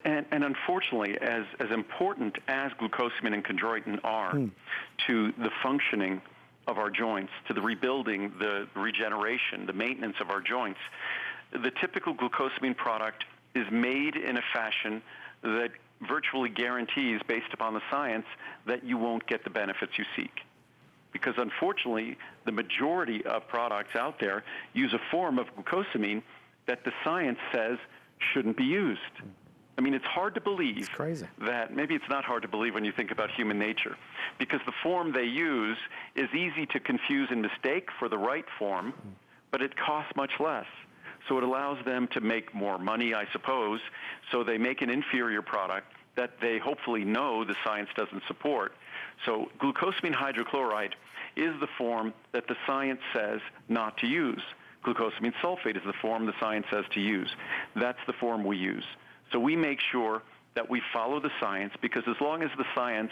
And unfortunately, as important as glucosamine and chondroitin are to the functioning of our joints, to the rebuilding, the regeneration, the maintenance of our joints, the typical glucosamine product is made in a fashion that virtually guarantees, based upon the science, that you won't get the benefits you seek. Because unfortunately, the majority of products out there use a form of glucosamine that the science says shouldn't be used. I mean, it's hard to believe that, maybe it's not hard to believe when you think about human nature, because the form they use is easy to confuse and mistake for the right form, but it costs much less. So it allows them to make more money, I suppose, so they make an inferior product that they hopefully know the science doesn't support. So glucosamine hydrochloride is the form that the science says not to use. Glucosamine sulfate is the form the science says to use. That's the form we use. So we make sure that we follow the science, because as long as the science,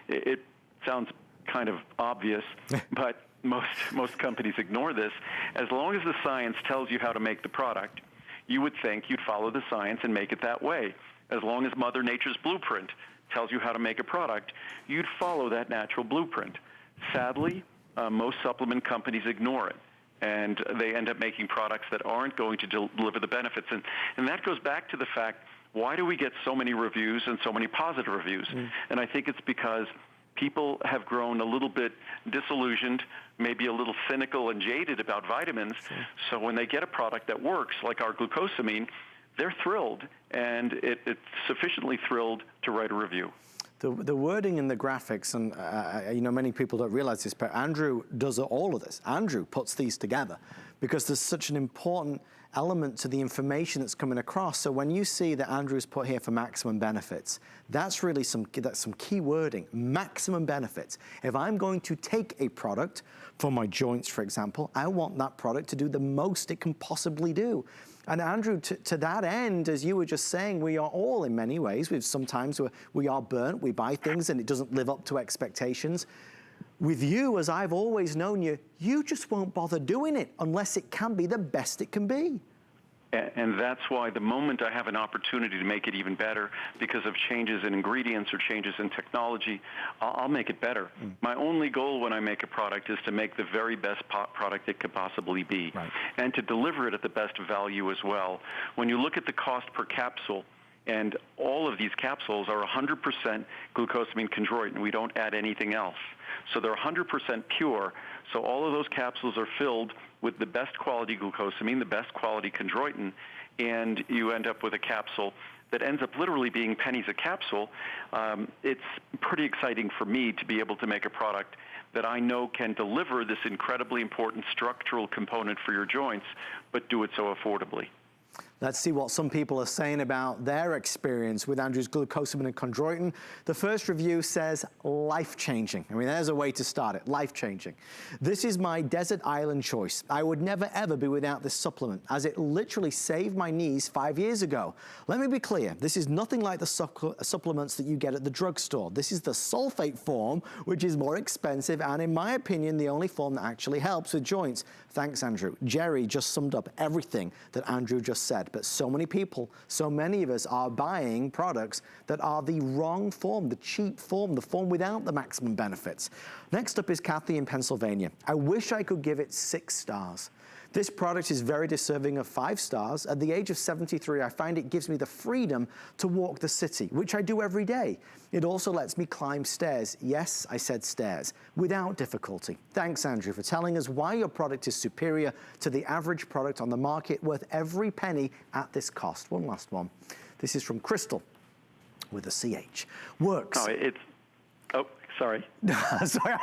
it sounds kind of obvious, but most companies ignore this. As long as the science tells you how to make the product, you would think you'd follow the science and make it that way. As long as Mother Nature's blueprint tells you how to make a product, you'd follow that natural blueprint. Sadly, most supplement companies ignore it, and they end up making products that aren't going to deliver the benefits. And that goes back to the fact, why do we get so many reviews and so many positive reviews? And I think it's because people have grown a little bit disillusioned, maybe a little cynical and jaded about vitamins. So when they get a product that works, like our glucosamine, they're thrilled, and it's sufficiently thrilled to write a review. The wording in the graphics, and you know, many people don't realize this, but Andrew does all of this. Andrew puts these together because there's such an important element to the information that's coming across. So when you see that Andrew's put here for maximum benefits, that's really some key wording, maximum benefits. If I'm going to take a product for my joints, for example, I want that product to do the most it can possibly do. And Andrew, to that end, as you were just saying, we are all in many ways, sometimes we are burnt, we buy things and it doesn't live up to expectations. With you, as I've always known you, you just won't bother doing it unless it can be the best it can be. And that's why the moment I have an opportunity to make it even better because of changes in ingredients or changes in technology, I'll make it better. My only goal when I make a product is to make the very best product it could possibly be, and to deliver it at the best value as well. When you look at the cost per capsule, and all of these capsules are 100% glucosamine chondroitin. We don't add anything else. So they're 100% pure. So all of those capsules are filled with the best quality glucosamine, the best quality chondroitin, and you end up with a capsule that ends up literally being pennies a capsule. It's pretty exciting for me to be able to make a product that I know can deliver this incredibly important structural component for your joints, but do it so affordably. Let's see what some people are saying about their experience with Andrew's glucosamine and chondroitin. The first review says life-changing. I mean, there's a way to start it, life-changing. This is my desert island choice. I would never ever be without this supplement, as it literally saved my knees 5 years ago. Let me be clear, this is nothing like the supplements that you get at the drugstore. This is the sulfate form, which is more expensive and, in my opinion, the only form that actually helps with joints. Thanks, Andrew. Jerry just summed up everything that Andrew just said. But so many people, so many of us are buying products that are the wrong form, the cheap form, the form without the maximum benefits. Next up is Kathy in Pennsylvania. I wish I could give it 6 stars. This product is very deserving of 5 stars. At the age of 73, I find it gives me the freedom to walk the city, which I do every day. It also lets me climb stairs. Yes, I said stairs, without difficulty. Thanks, Andrew, for telling us why your product is superior to the average product on the market, worth every penny at this cost. One last one. This is from Crystal with a CH. Works. Oh, sorry. Sorry,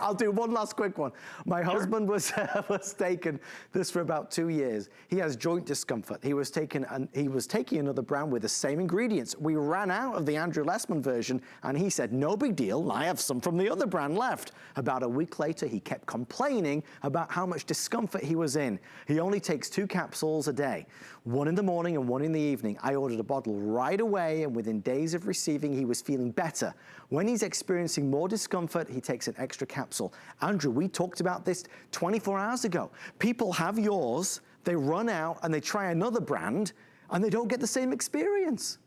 I'll do one last quick one. My husband was taking this for about 2 years. He has joint discomfort. He was taking another brand with the same ingredients. We ran out of the Andrew Lessman version, and he said, no big deal, I have some from the other brand left. About a week later, he kept complaining about how much discomfort he was in. He only takes 2 capsules a day, 1 in the morning and 1 in the evening. I ordered a bottle right away, and within days of receiving, he was feeling better. When he's experiencing more discomfort, he takes an extra capsule. Andrew, we talked about this 24 hours ago. People have yours, they run out and they try another brand and they don't get the same experience.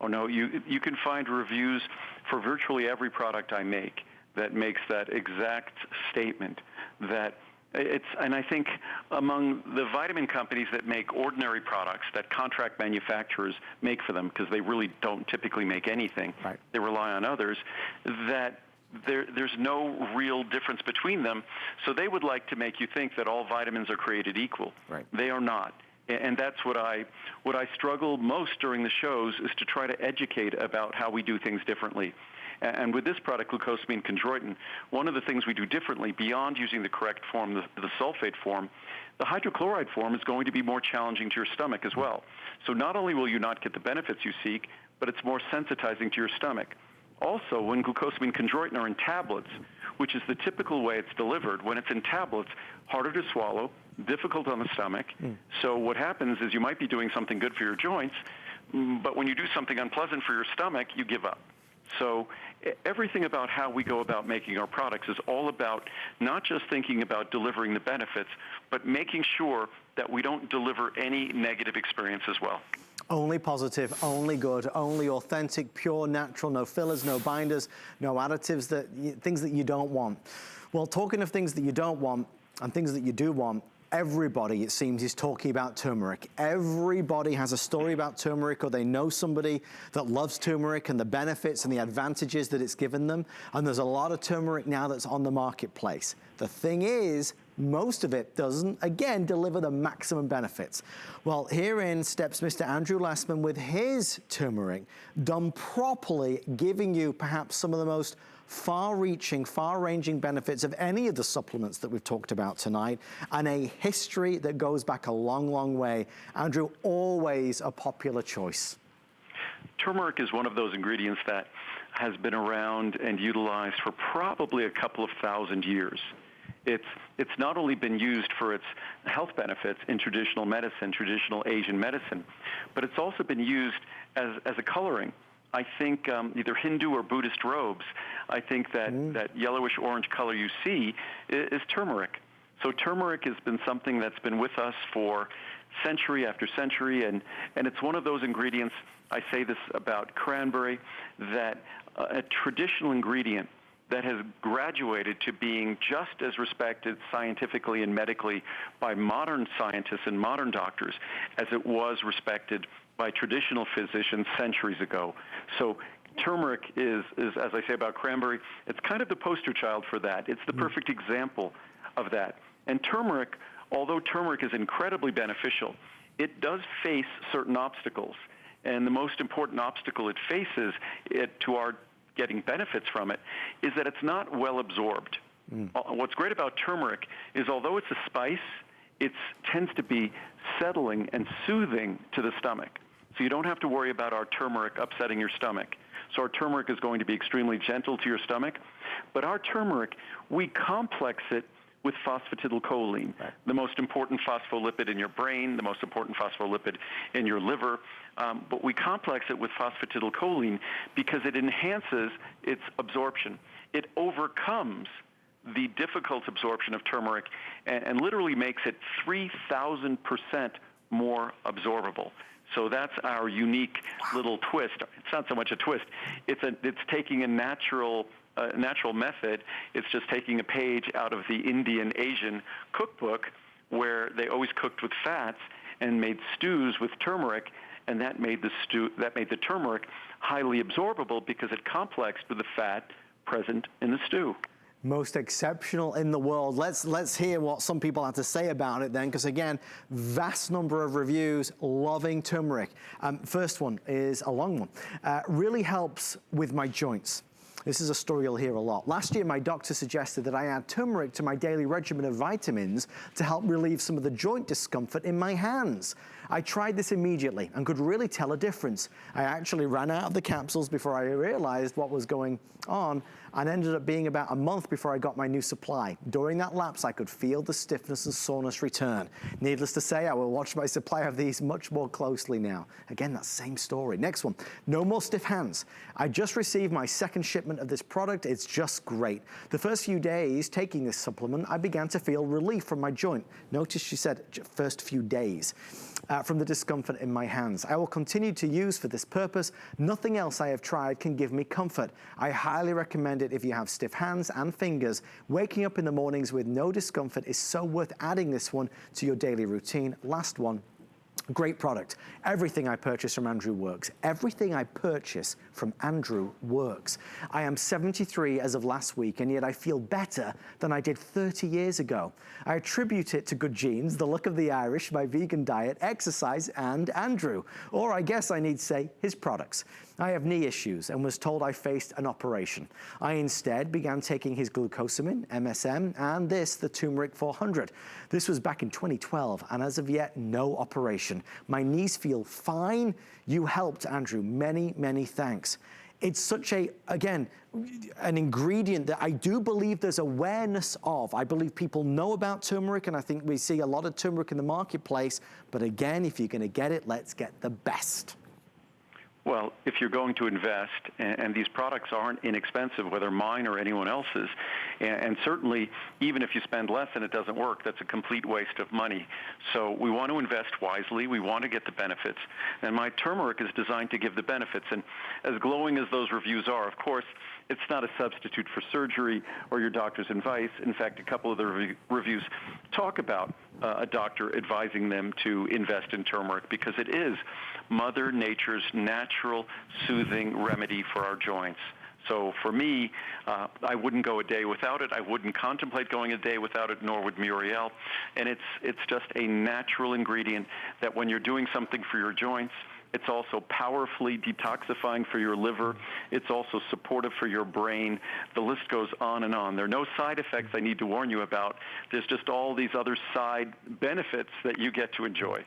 Oh, no, you can find reviews for virtually every product I make that makes that exact statement. And I think among the vitamin companies that make ordinary products that contract manufacturers make for them, because they really don't typically make anything, right. They rely on others, that there's no real difference between them. So they would like to make you think that all vitamins are created equal. Right. They are not. And that's what I struggle most during the shows, is to try to educate about how we do things differently. And with this product, glucosamine chondroitin, one of the things we do differently, beyond using the correct form, the sulfate form, the hydrochloride form is going to be more challenging to your stomach as well. So not only will you not get the benefits you seek, but it's more sensitizing to your stomach. Also, when glucosamine chondroitin are in tablets, which is the typical way it's delivered, when it's in tablets, harder to swallow, difficult on the stomach. So what happens is you might be doing something good for your joints, but when you do something unpleasant for your stomach, you give up. So everything about how we go about making our products is all about not just thinking about delivering the benefits, but making sure that we don't deliver any negative experience as well. Only positive, only good, only authentic, pure, natural, no fillers, no binders, no additives, things that you don't want. Well, talking of things that you don't want and things that you do want, everybody, it seems, is talking about turmeric. Everybody has a story about turmeric, or they know somebody that loves turmeric and the benefits and the advantages that it's given them. And there's a lot of turmeric now that's on the marketplace. The thing is, most of it doesn't, again, deliver the maximum benefits. Well, herein steps Mr. Andrew Lessman with his turmeric, done properly, giving you perhaps some of the most far-reaching, far-ranging benefits of any of the supplements that we've talked about tonight, and a history that goes back a long, long way. Andrew, always a popular choice. Turmeric is one of those ingredients that has been around and utilized for probably a couple of thousand years. It's not only been used for its health benefits in traditional medicine, traditional Asian medicine, but it's also been used as a coloring. I think either Hindu or Buddhist robes, I think that yellowish orange color you see is turmeric. So turmeric has been something that's been with us for century after century, and it's one of those ingredients, I say this about cranberry, that a traditional ingredient that has graduated to being just as respected scientifically and medically by modern scientists and modern doctors as it was respected by traditional physicians centuries ago. So turmeric is, as I say about cranberry, it's kind of the poster child for that. It's the perfect example of that. And turmeric, although turmeric is incredibly beneficial, it does face certain obstacles. And the most important obstacle it faces to our getting benefits from it is that it's not well absorbed. What's great about turmeric is, although it's a spice, it tends to be settling and soothing to the stomach. So you don't have to worry about our turmeric upsetting your stomach. So our turmeric is going to be extremely gentle to your stomach. But our turmeric, we complex it with phosphatidylcholine, the most important phospholipid in your brain, the most important phospholipid in your liver. But we complex it with phosphatidylcholine because it enhances its absorption. It overcomes the difficult absorption of turmeric and literally makes it 3,000% more absorbable. So that's our unique little twist. It's not so much a twist. It's taking a natural method. It's just taking a page out of the Indian Asian cookbook, where they always cooked with fats and made stews with turmeric, and that made the turmeric highly absorbable because it complexed with the fat present in the stew. Most exceptional in the world. Let's hear what some people have to say about it then, because again, vast number of reviews loving turmeric. First one is a long one. Really helps with my joints. This is a story you'll hear a lot. Last year, my doctor suggested that I add turmeric to my daily regimen of vitamins to help relieve some of the joint discomfort in my hands. I tried this immediately and could really tell a difference. I actually ran out of the capsules before I realized what was going on, and ended up being about a month before I got my new supply. During that lapse, I could feel the stiffness and soreness return. Needless to say, I will watch my supply of these much more closely now. Again, that same story. Next one, no more stiff hands. I just received my second shipment of this product. It's just great. The first few days taking this supplement, I began to feel relief from my joint. Notice she said first few days. from the discomfort in my hands. I will continue to use for this purpose. Nothing else I have tried can give me comfort. I highly recommend it if you have stiff hands and fingers. Waking up in the mornings with no discomfort is so worth adding this one to your daily routine. Last one. Great product. Everything I purchase from Andrew works. Everything I purchase from Andrew works. I am 73 as of last week, and yet I feel better than I did 30 years ago. I attribute it to good genes, the look of the Irish, my vegan diet, exercise, and Andrew. Or I guess I need to say his products. I have knee issues and was told I faced an operation. I instead began taking his glucosamine, MSM, and the Turmeric 400. This was back in 2012, and as of yet, no operation. My knees feel fine. You helped, Andrew. Many, many thanks. It's such again, an ingredient that I do believe there's awareness of. I believe people know about turmeric, and I think we see a lot of turmeric in the marketplace. But again, if you're gonna get it, let's get the best. Well, if you're going to invest, and these products aren't inexpensive, whether mine or anyone else's, and certainly even if you spend less and it doesn't work, that's a complete waste of money. So we want to invest wisely. We want to get the benefits. And my turmeric is designed to give the benefits. And as glowing as those reviews are, of course, it's not a substitute for surgery or your doctor's advice. In fact, a couple of the reviews talk about a doctor advising them to invest in turmeric because it is Mother Nature's natural soothing remedy for our joints. So for me, I wouldn't go a day without it. I wouldn't contemplate going a day without it, nor would Muriel. And it's just a natural ingredient that when you're doing something for your joints, it's also powerfully detoxifying for your liver. It's also supportive for your brain. The list goes on and on. There are no side effects I need to warn you about. There's just all these other side benefits that you get to enjoy.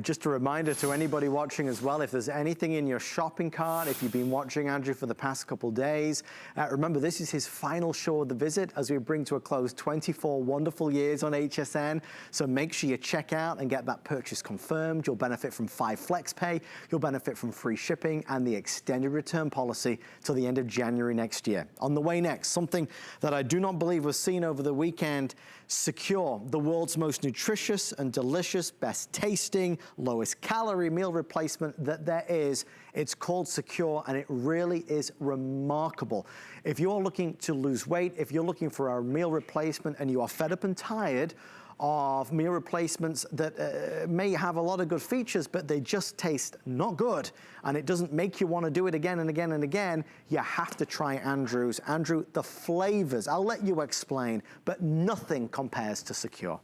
Just a reminder to anybody watching as well, if there's anything in your shopping cart, if you've been watching Andrew for the past couple days, remember this is his final show of the visit as we bring to a close 24 wonderful years on HSN. So make sure you check out and get that purchase confirmed. You'll benefit from 5 flex pay, you'll benefit from free shipping and the extended return policy till the end of January next year. On the way next, something that I do not believe was seen over the weekend, Secure, the world's most nutritious and delicious, best tasting, lowest calorie meal replacement that there is. It's called Secure, and it really is remarkable. If you're looking to lose weight, if you're looking for a meal replacement and you are fed up and tired of meal replacements that may have a lot of good features, but they just taste not good, and it doesn't make you want to do it again and again and again, you have to try Andrew's. Andrew, the flavors, I'll let you explain, but nothing compares to Secure.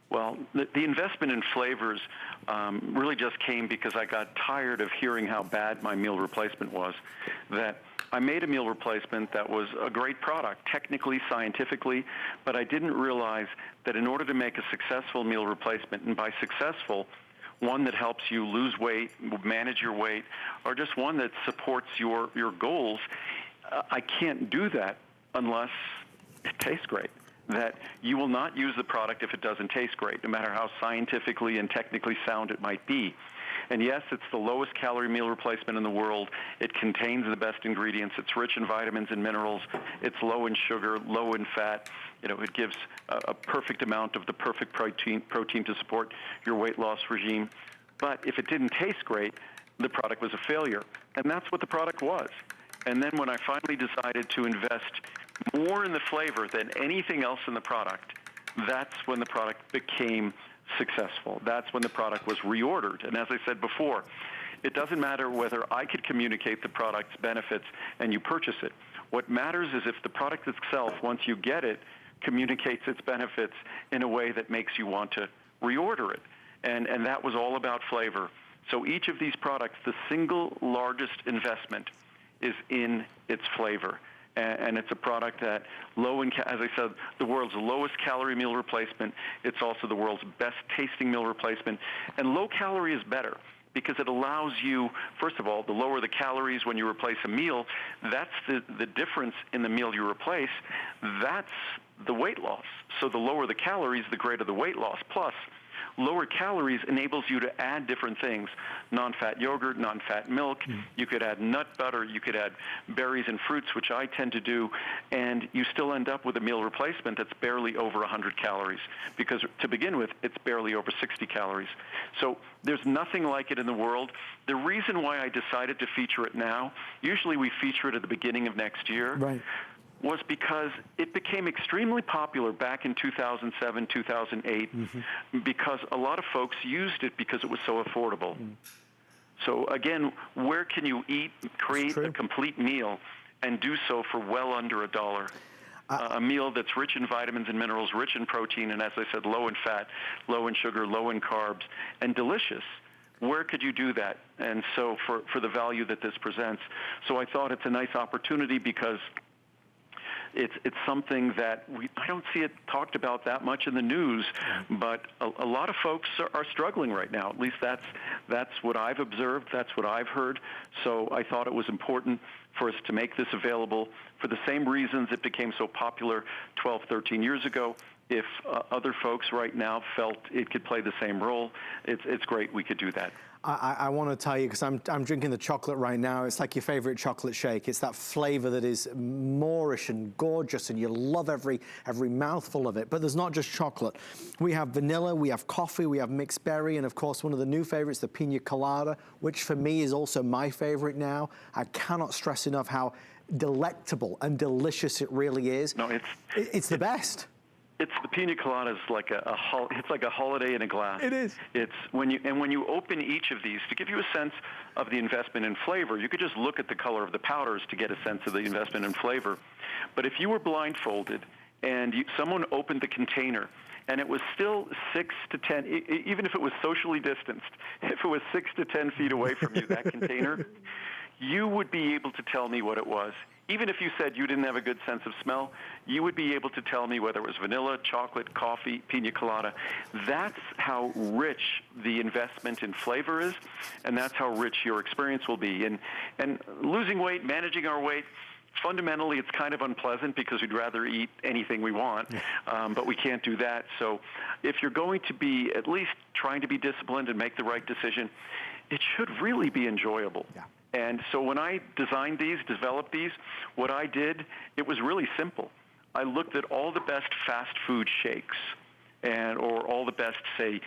Well, the investment in flavors really just came because I got tired of hearing how bad my meal replacement was. That I made a meal replacement that was a great product, technically, scientifically, but I didn't realize that in order to make a successful meal replacement, and by successful, one that helps you lose weight, manage your weight, or just one that supports your goals, I can't do that unless it tastes great. That you will not use the product if it doesn't taste great, no matter how scientifically and technically sound it might be. And yes, it's the lowest calorie meal replacement in the world. It contains the best ingredients. It's rich in vitamins and minerals. It's low in sugar, low in fat. You know, it gives a perfect amount of the perfect protein to support your weight loss regime. But if it didn't taste great, the product was a failure. And that's what the product was. And then when I finally decided to invest more in the flavor than anything else in the product, that's when the product became successful. That's when the product was reordered. And as I said before, it doesn't matter whether I could communicate the product's benefits and you purchase it. What matters is if the product itself, once you get it, communicates its benefits in a way that makes you want to reorder it. And that was all about flavor. So each of these products, the single largest investment is in its flavor. And it's a product that as I said, the world's lowest calorie meal replacement. It's also the world's best tasting meal replacement. And low calorie is better because it allows you, first of all, the lower the calories when you replace a meal, that's the difference in the meal you replace. That's the weight loss. So the lower the calories, the greater the weight loss. Plus, lower calories enables you to add different things. Non-fat yogurt, non-fat milk. You could add nut butter. You could add berries and fruits, which I tend to do, and you still end up with a meal replacement that's barely over 100 calories, because to begin with, it's barely over 60 calories. So there's nothing like it in the world. The reason why I decided to feature it now, usually we feature it at the beginning of next year, right, was because it became extremely popular back in 2007, 2008, because a lot of folks used it because it was so affordable. So again, where can you create a complete meal and do so for well under $1? A meal that's rich in vitamins and minerals, rich in protein, and as I said, low in fat, low in sugar, low in carbs, and delicious. Where could you do that? And so for the value that this presents. So I thought it's a nice opportunity because it's something that I don't see it talked about that much in the news, but a lot of folks are struggling right now. At least that's what I've observed. That's what I've heard. So I thought it was important for us to make this available for the same reasons it became so popular 12, 13 years ago. If other folks right now felt it could play the same role, it's great we could do that. I want to tell you, because I'm drinking the chocolate right now, it's like your favorite chocolate shake. It's that flavor that is Moorish and gorgeous, and you love every mouthful of it. But there's not just chocolate. We have vanilla, we have coffee, we have mixed berry, and of course one of the new favorites, the pina colada, which for me is also my favorite now. I cannot stress enough how delectable and delicious it really is. No, it's the best. It's the pina colada is like it's like a holiday in a glass. It is. It's when you open each of these, to give you a sense of the investment in flavor, you could just look at the color of the powders to get a sense of the investment in flavor. But if you were blindfolded and someone opened the container and it was still 6 to 10, even if it was socially distanced, if it was 6 to 10 feet away from you, that container, you would be able to tell me what it was. Even if you said you didn't have a good sense of smell, you would be able to tell me whether it was vanilla, chocolate, coffee, pina colada. That's how rich the investment in flavor is, and that's how rich your experience will be. And losing weight, managing our weight, fundamentally it's kind of unpleasant because we'd rather eat anything we want, but we can't do that. So if you're going to be at least trying to be disciplined and make the right decision, it should really be enjoyable. Yeah. And so when I designed these, developed these, what I did, it was really simple. I looked at all the best fast food shakes or all the best, say,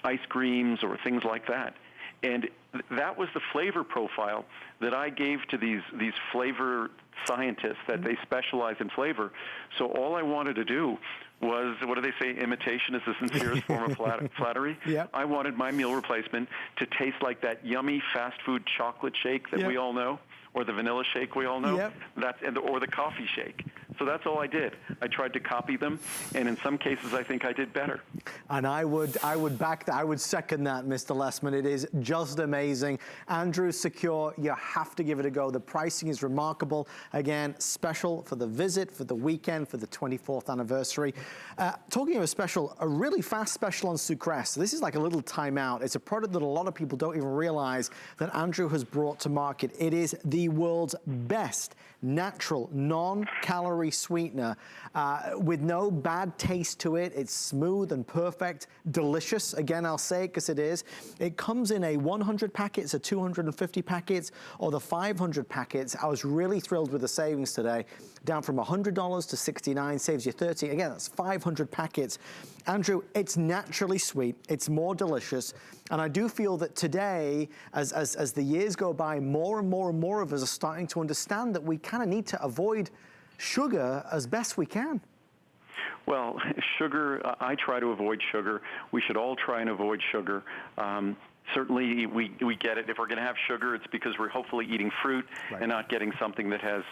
ice creams or things like that. And that was the flavor profile that I gave to these flavor scientists that they specialize in flavor. So all I wanted to do was, what do they say, imitation is the sincerest form of flattery? Yep. I wanted my meal replacement to taste like that yummy fast food chocolate shake that we all know, or the vanilla shake we all know, or the coffee shake. So that's all I did. I tried to copy them, and in some cases I think I did better. And I would back that. I would second that, Mr. Lessman. It is just amazing. Andrew Secure, you have to give it a go. The pricing is remarkable. Again, special for the visit, for the weekend, for the 24th anniversary. Talking of a special, a really fast special on Sucrose. This is like a little timeout. It's a product that a lot of people don't even realize that Andrew has brought to market. It is the world's best natural, non-calorie sweetener with no bad taste to it. It's smooth and perfect, delicious. Again, I'll say it because it is. It comes in a 100 packets, a 250 packets, or the 500 packets. I was really thrilled with the savings today. Down from $100 to $69, saves you $30. Again, that's 500 packets. Andrew, it's naturally sweet. It's more delicious. And I do feel that today, as the years go by, more and more and more of us are starting to understand that we kind of need to avoid sugar as best we can. Well, sugar, I try to avoid sugar. We should all try and avoid sugar. Certainly, we get it. If we're going to have sugar, it's because we're hopefully eating fruit and not getting something that has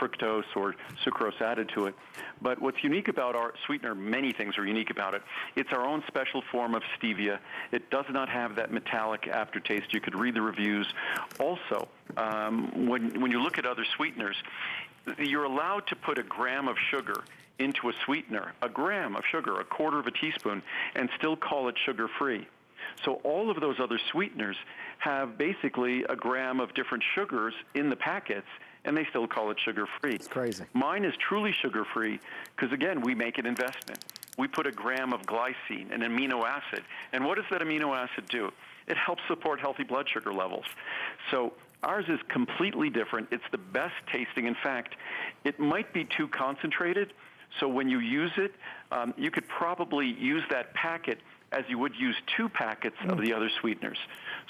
fructose or sucrose added to it. But what's unique about our sweetener, many things are unique about it. It's our own special form of stevia. It does not have that metallic aftertaste. You could read the reviews. Also, when you look at other sweeteners, you're allowed to put a gram of sugar into a sweetener, a gram of sugar, a quarter of a teaspoon, and still call it sugar-free. So all of those other sweeteners have basically a gram of different sugars in the packets, and they still call it sugar-free. It's crazy. Mine is truly sugar-free because, again, we make an investment. we put a gram of glycine, an amino acid. And what does that amino acid do? It helps support healthy blood sugar levels. So ours is completely different. It's the best tasting. In fact, it might be too concentrated. So when you use it, you could probably use that packet as you would use 2 packets of the other sweeteners.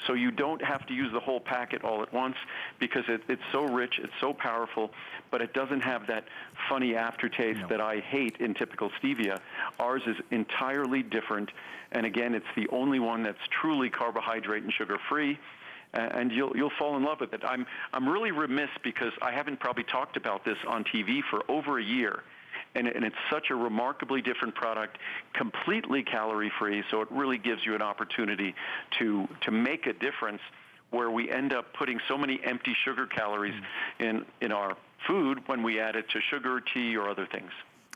So you don't have to use the whole packet all at once because it's so rich, it's so powerful, but it doesn't have that funny aftertaste that I hate in typical stevia. Ours is entirely different, and again, it's the only one that's truly carbohydrate and sugar-free, and you'll fall in love with it. I'm really remiss because I haven't probably talked about this on TV for over a year. And it's such a remarkably different product, completely calorie-free, so it really gives you an opportunity to make a difference where we end up putting so many empty sugar calories in our food when we add it to sugar, tea, or other things.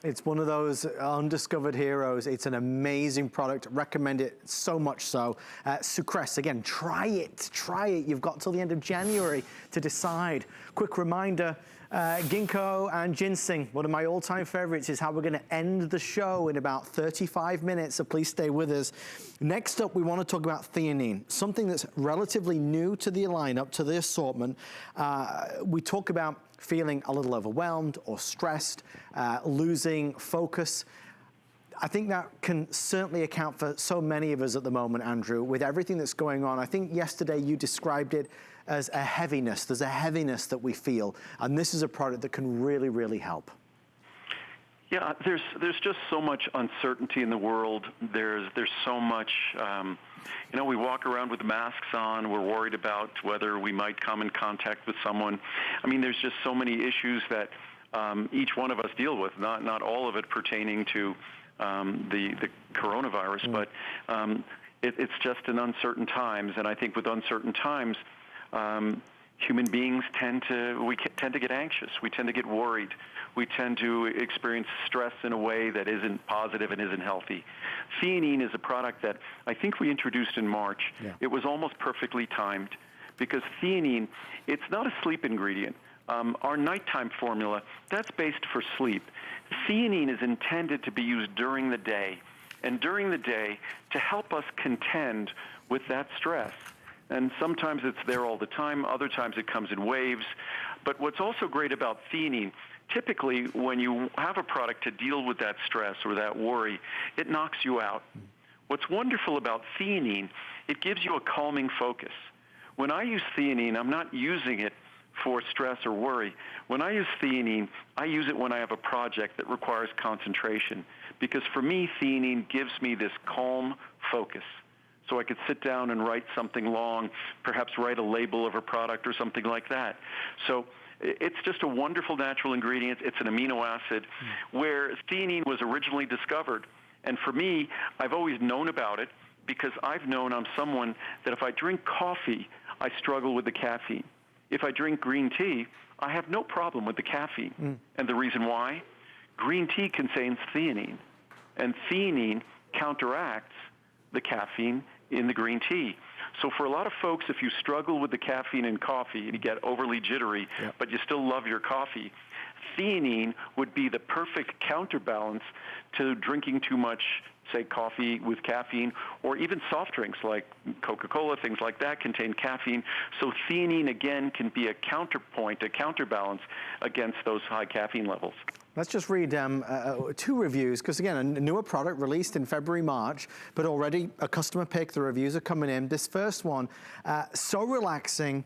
It's one of those undiscovered heroes. It's an amazing product. Recommend it so much so. Sucrose, again, try it. Try it. You've got till the end of January to decide. Quick reminder, Ginkgo and Ginseng, one of my all-time favorites, is how we're going to end the show in about 35 minutes, so please stay with us. Next up, we want to talk about theanine, something that's relatively new to the lineup, to the assortment. We talk about feeling a little overwhelmed or stressed, losing focus. I think that can certainly account for so many of us at the moment, Andrew, with everything that's going on. I think yesterday you described it as a heaviness. There's a heaviness that we feel, and this is a product that can really, really help. Yeah, there's just so much uncertainty in the world. There's so much, you know, we walk around with masks on. We're worried about whether we might come in contact with someone. I mean, there's just so many issues that each one of us deal with, not all of it pertaining to the coronavirus, but it's just in uncertain times. And I think with uncertain times, human beings tend to get anxious. We tend to get worried. We tend to experience stress in a way that isn't positive and isn't healthy. Theanine is a product that I think we introduced in March. Yeah. It was almost perfectly timed because theanine, it's not a sleep ingredient. Our nighttime formula, that's based for sleep. Theanine is intended to be used during the day, and during the day to help us contend with that stress. And sometimes it's there all the time. Other times it comes in waves. But what's also great about theanine, typically when you have a product to deal with that stress or that worry, it knocks you out. What's wonderful about theanine, it gives you a calming focus. When I use theanine, I'm not using it for stress or worry. When I use theanine, I use it when I have a project that requires concentration. Because for me, theanine gives me this calm focus. So I could sit down and write something long, perhaps write a label of a product or something like that. So it's just a wonderful natural ingredient. It's an amino acid where theanine was originally discovered. And for me, I've always known about it because I've known I'm someone that if I drink coffee, I struggle with the caffeine. If I drink green tea, I have no problem with the caffeine. And the reason why? Green tea contains theanine, and theanine counteracts the caffeine in the green tea. So for a lot of folks, if you struggle with the caffeine in coffee and you get overly jittery, but you still love your coffee, theanine would be the perfect counterbalance to drinking too much, say, coffee with caffeine, or even soft drinks like Coca-Cola, things like that contain caffeine. So theanine, again, can be a counterpoint, a counterbalance against those high caffeine levels. Let's just read 2 reviews, because again, a newer product released in February, March, but already a customer pick, the reviews are coming in. This first one, so relaxing.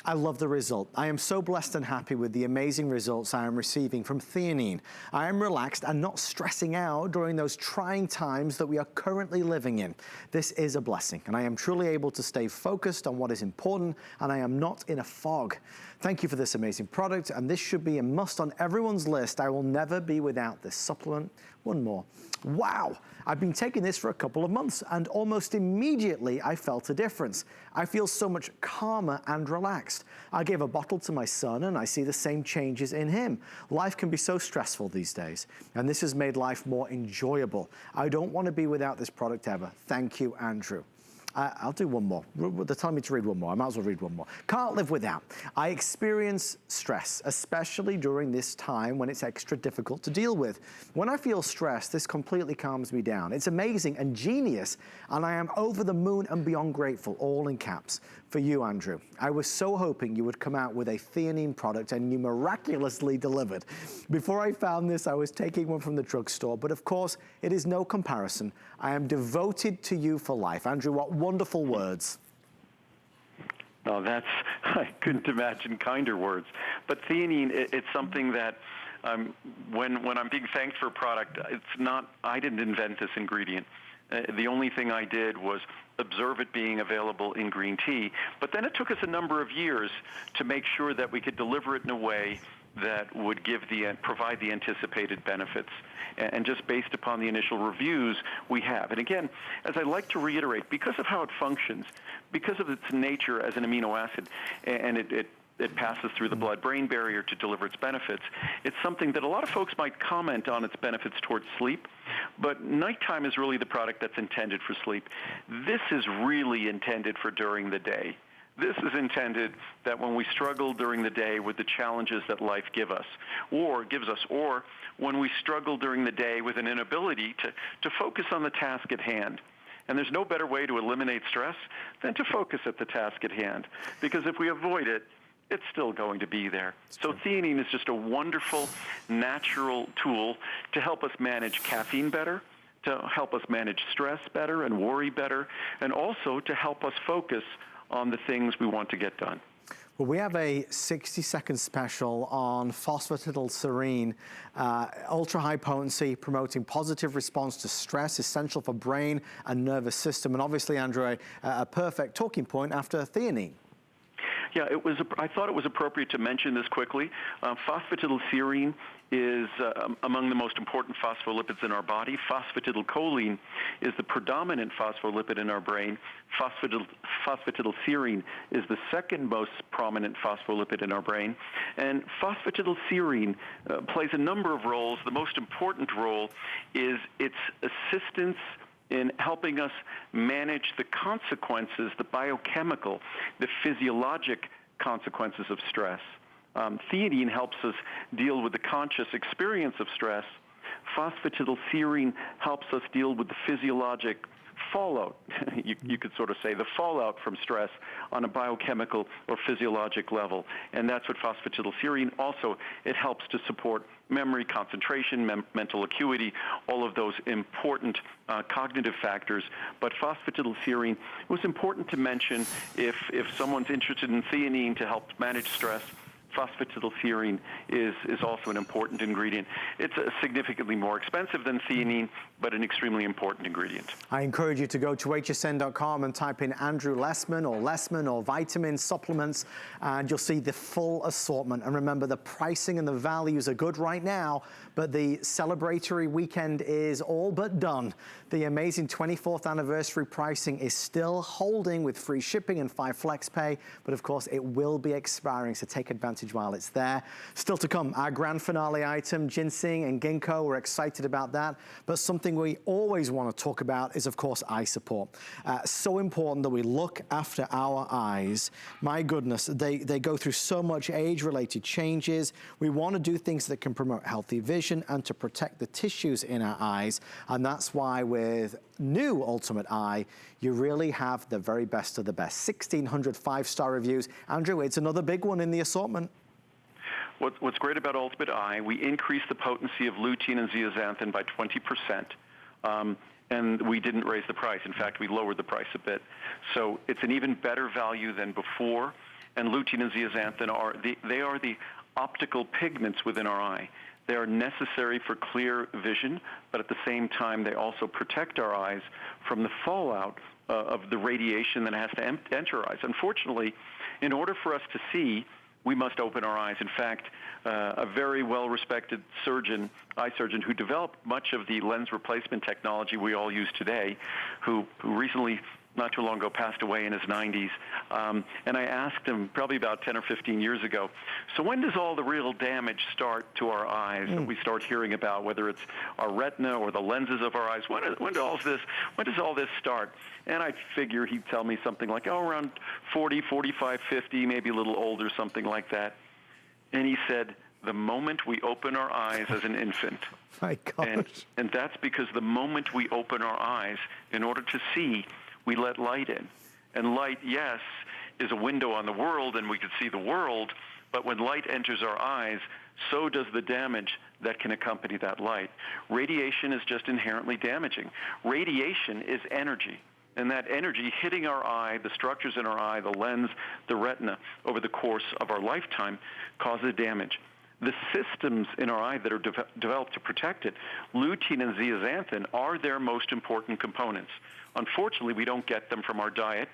I love the result. I am so blessed and happy with the amazing results I am receiving from theanine. I am relaxed and not stressing out during those trying times that we are currently living in. This is a blessing, and I am truly able to stay focused on what is important, and I am not in a fog. Thank you for this amazing product, and this should be a must on everyone's list. I will never be without this supplement. One more. Wow, I've been taking this for a couple of months, and almost immediately I felt a difference. I feel so much calmer and relaxed. I gave a bottle to my son, and I see the same changes in him. Life can be so stressful these days, and this has made life more enjoyable. I don't want to be without this product ever. Thank you, Andrew. I'll do one more. They're telling me to read one more. I might as well read one more. Can't live without. I experience stress, especially during this time when it's extra difficult to deal with. When I feel stressed, this completely calms me down. It's amazing and genius, and I am over the moon and beyond grateful, all in caps. For you, Andrew, I was so hoping you would come out with a theanine product, and you miraculously delivered. Before I found this, I was taking one from the drugstore, but of course, it is no comparison. I am devoted to you for life. Andrew, what wonderful words. Oh, I couldn't imagine kinder words. But theanine, it's something that when I'm being thanked for a product, I didn't invent this ingredient. The only thing I did was observe it being available in green tea, but then it took us a number of years to make sure that we could deliver it in a way that would provide the anticipated benefits. And just based upon the initial reviews we have. And again, as I like to reiterate, because of how it functions, because of its nature as an amino acid, and it passes through the blood-brain barrier to deliver its benefits. It's something that a lot of folks might comment on its benefits towards sleep, but nighttime is really the product that's intended for sleep. This is really intended for during the day. This is intended that when we struggle during the day with the challenges that life gives us, or when we struggle during the day with an inability to focus on the task at hand. And there's no better way to eliminate stress than to focus at the task at hand. Because if we avoid it, it's still going to be there. So theanine is just a wonderful, natural tool to help us manage caffeine better, to help us manage stress better and worry better, and also to help us focus on the things we want to get done. Well, we have a 60-second special on Phosphatidylserine, ultra-high potency, promoting positive response to stress, essential for brain and nervous system. And obviously, Andrew, a perfect talking point after theanine. Yeah, I thought it was appropriate to mention this quickly. Phosphatidylserine is among the most important phospholipids in our body. Phosphatidylcholine is the predominant phospholipid in our brain. Phosphatidylserine is the second most prominent phospholipid in our brain. And phosphatidylserine plays a number of roles. The most important role is its assistance in helping us manage the consequences, the biochemical, the physiologic consequences of stress. Theanine helps us deal with the conscious experience of stress. Phosphatidylserine helps us deal with the physiologic fallout, you could sort of say, the fallout from stress on a biochemical or physiologic level. And that's what phosphatidylserine also, it helps to support memory, concentration, mental acuity, all of those important cognitive factors. But phosphatidylserine was important to mention if someone's interested in theanine to help manage stress. Phosphatidylserine is also an important ingredient. It's significantly more expensive than theanine, but an extremely important ingredient. I encourage you to go to hsn.com and type in Andrew Lessman or vitamins, supplements, and you'll see the full assortment. And remember, the pricing and the values are good right now, but the celebratory weekend is all but done. The amazing 24th anniversary pricing is still holding with free shipping and 5 flex pay, but of course it will be expiring, so take advantage while it's there. Still to come, our grand finale item, ginseng and ginkgo. We're excited about that, but something we always want to talk about is, of course, eye support. So important that we look after our eyes. My goodness, they go through so much age-related changes. We want to do things that can promote healthy vision and to protect the tissues in our eyes, and that's why with new Ultimate Eye, you really have the very best of the best. 1,600 5-star reviews. Andrew, it's another big one in the assortment. What's great about Ultimate Eye, we increased the potency of lutein and zeaxanthin by 20%, and we didn't raise the price. In fact, we lowered the price a bit. So it's an even better value than before, and lutein and zeaxanthin are the optical pigments within our eye. They are necessary for clear vision, but at the same time, they also protect our eyes from the fallout of the radiation that has to enter our eyes. Unfortunately, in order for us to see, we must open our eyes. In fact, a very well-respected eye surgeon who developed much of the lens replacement technology we all use today, who recently not too long ago, passed away in his 90s. And I asked him probably about 10 or 15 years ago, so when does all the real damage start to our eyes that we start hearing about, whether it's our retina or the lenses of our eyes? When does all this start? And I figure he'd tell me something like, oh, around 40, 45, 50, maybe a little older, something like that. And he said, the moment we open our eyes as an infant. My gosh. And that's because the moment we open our eyes, in order to see, we let light in. And light, yes, is a window on the world, and we can see the world, but when light enters our eyes, so does the damage that can accompany that light. Radiation is just inherently damaging. Radiation is energy, and that energy hitting our eye, the structures in our eye, the lens, the retina, over the course of our lifetime causes damage. The systems in our eye that are developed to protect it, lutein and zeaxanthin, are their most important components. Unfortunately, we don't get them from our diet.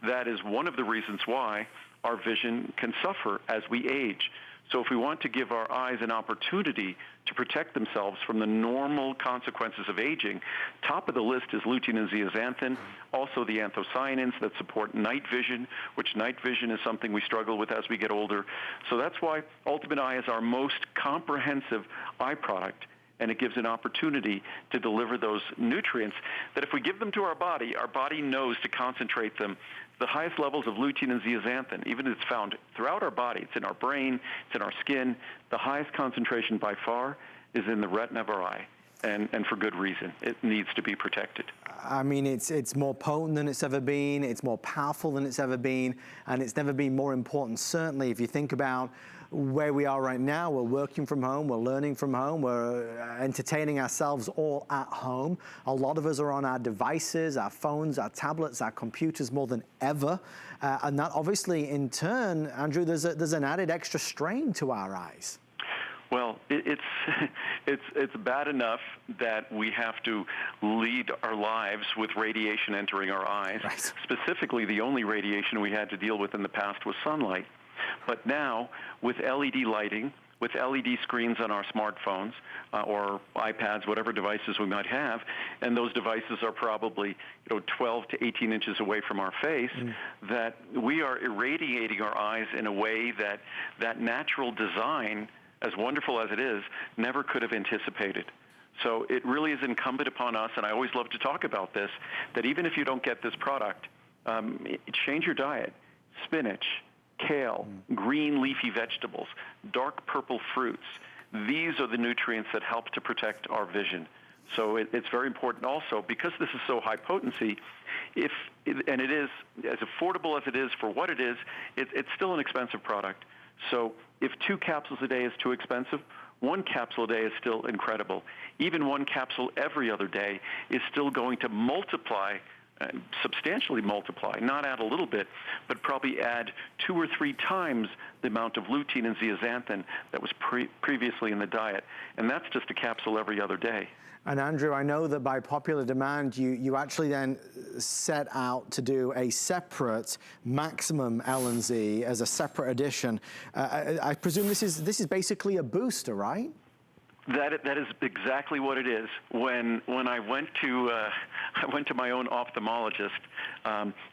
That is one of the reasons why our vision can suffer as we age. So if we want to give our eyes an opportunity to protect themselves from the normal consequences of aging, top of the list is lutein and zeaxanthin, also the anthocyanins that support night vision, which night vision is something we struggle with as we get older. So that's why Ultimate Eye is our most comprehensive eye product, and it gives an opportunity to deliver those nutrients that if we give them to our body knows to concentrate them. The highest levels of lutein and zeaxanthin, even if it's found throughout our body, it's in our brain, it's in our skin, the highest concentration by far is in the retina of our eye, and for good reason. It needs to be protected. I mean, it's more potent than it's ever been, it's more powerful than it's ever been, and it's never been more important. Certainly, if you think about where we are right now, we're working from home, we're learning from home, we're entertaining ourselves all at home. A lot of us are on our devices, our phones, our tablets, our computers more than ever. And that obviously, in turn, Andrew, there's an added extra strain to our eyes. Well, it's bad enough that we have to lead our lives with radiation entering our eyes. Right. Specifically, the only radiation we had to deal with in the past was sunlight. But now, with LED lighting, with LED screens on our smartphones or iPads, whatever devices we might have, and those devices are probably 12 to 18 inches away from our face, that we are irradiating our eyes in a way that natural design, as wonderful as it is, never could have anticipated. So it really is incumbent upon us, and I always love to talk about this, that even if you don't get this product, change your diet. Spinach, kale, green leafy vegetables, dark purple fruits. These are the nutrients that help to protect our vision. So it's very important also, because this is so high potency, and it is as affordable as it is for what it is, it's still an expensive product. So if 2 capsules a day is too expensive, 1 capsule a day is still incredible. Even 1 capsule every other day is still going to multiply, substantially multiply, not add a little bit, but probably add 2 or 3 times the amount of lutein and zeaxanthin that was previously in the diet. And that's just a capsule every other day. And Andrew, I know that by popular demand, you actually then set out to do a separate maximum L&Z as a separate edition. I presume this is basically a booster, right? That is exactly what it is. When I went to my own ophthalmologist,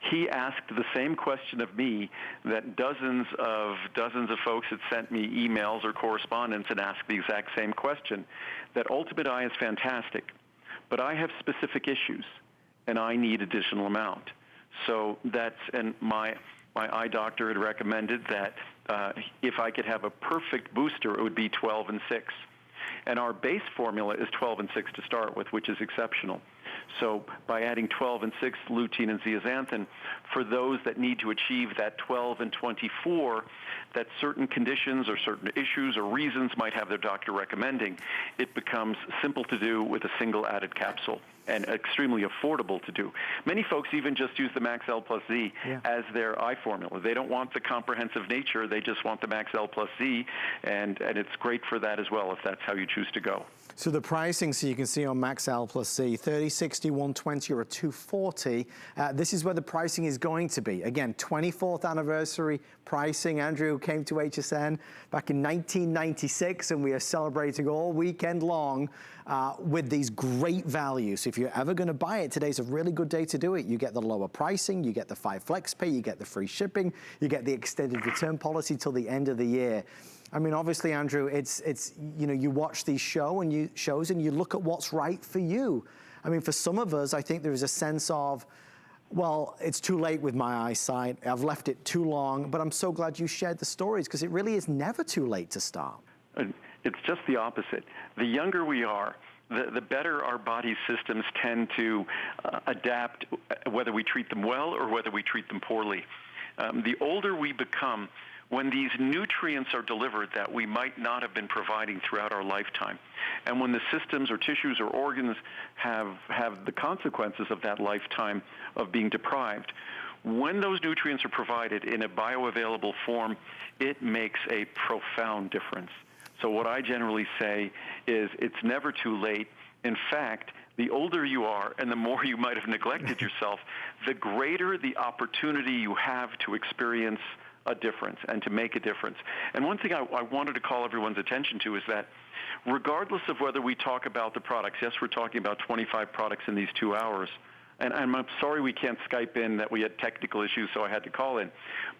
he asked the same question of me that dozens of folks had sent me emails or correspondence and asked the exact same question. That Ultimate Eye is fantastic, but I have specific issues, and I need additional amount. So and my eye doctor had recommended that if I could have a perfect booster, it would be 12 and 6. And our base formula is 12 and 6 to start with, which is exceptional. So by adding 12 and 6 lutein and zeaxanthin, for those that need to achieve that 12 and 24, that certain conditions or certain issues or reasons might have their doctor recommending, it becomes simple to do with a single added capsule and extremely affordable to do. Many folks even just use the Max L plus Z as their eye formula. They don't want the comprehensive nature, they just want the Max L plus Z, and it's great for that as well if that's how you choose to go. So the pricing, so you can see on Max L plus Z, 30, 60, 120, or a 240. This is where the pricing is going to be. Again, 24th anniversary pricing. Andrew came to HSN back in 1996, and we are celebrating all weekend long with these great values. So if if you're ever gonna buy it, today's a really good day to do it. You get the lower pricing, you get the 5 flex pay, you get the free shipping, you get the extended return policy till the end of the year. I mean, obviously, Andrew, it's you know, you watch these shows and you look at what's right for you. I mean, for some of us, I think there is a sense of, well, it's too late with my eyesight. I've left it too long, but I'm so glad you shared the stories because it really is never too late to start. It's just the opposite. The younger we are, the better our body systems tend to adapt, whether we treat them well or whether we treat them poorly. The older we become, when these nutrients are delivered that we might not have been providing throughout our lifetime, and when the systems or tissues or organs have the consequences of that lifetime of being deprived, when those nutrients are provided in a bioavailable form, it makes a profound difference. So what I generally say is it's never too late. In fact, the older you are and the more you might have neglected yourself, the greater the opportunity you have to experience a difference and to make a difference. And one thing I wanted to call everyone's attention to is that regardless of whether we talk about the products, yes, we're talking about 25 products in these 2 hours, and I'm sorry we can't Skype in, that we had technical issues, so I had to call in.